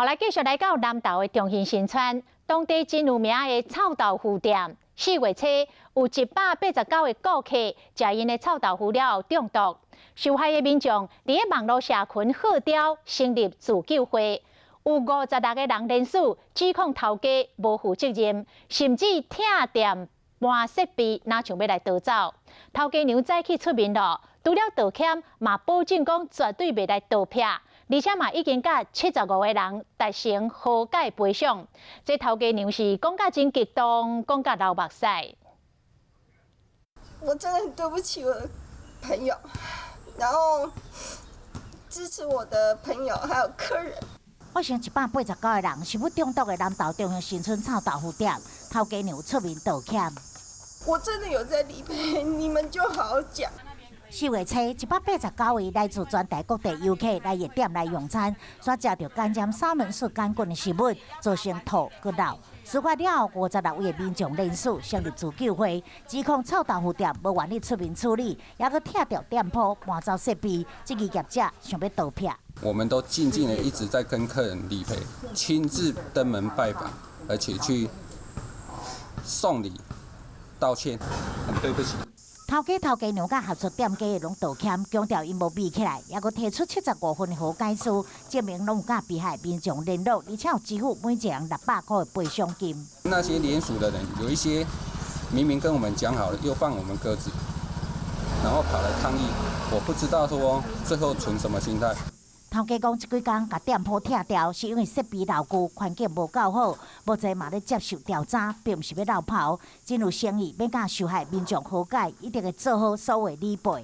后来继续来到南投的中兴新村，当地真有名的臭豆腐店。4月初有189个顾客食因的臭豆腐了后中毒，受害的民众伫网络社群号召成立自救会，有56个人联署指控头家无负责任，甚至拆店搬设备，哪想要来逃走。头家娘早起出面了，除了道歉，嘛保证讲绝对袂来盗撇。而且嘛，已经甲75个人达成和解赔偿。这头家娘是讲甲真激动，讲甲流目屎。我真的很对不起我的朋友，然后支持我的朋友还有客人。我想189个人是要中毒的南投中兴新村臭豆腐店，头家娘出面道歉。我真的有在理赔，你们就好好讲。4月初，189位来自全台各地游客来夜店来用餐，所食到干尖沙门氏杆菌的食物，造成吐、骨流。事发了后，56位民众联署成立自救会，指控臭豆腐店无愿意出面处理，也去拆掉店铺、搬走设备，这个业者想要盗撇。我们都静静的一直在跟客人理赔，亲自登门拜访，而且去送礼、道歉，很对不起。头家娘甲合作店家的拢道歉，强调因无闭起来，也阁提出75份和解书，证明拢有甲被害民众联络，而且有支付每一人600块的赔偿金。那些联署的人，有一些明明跟我们讲好了，又放我们鸽子，然后跑来抗议，我不知道说最后存什么心态。头家讲，这几天把店铺拆掉，是因为设备老旧，环境无够好。目前嘛咧接受调查，并不是要闹跑。真有诚意，要甲受害民众和解，一定会做好所有理赔。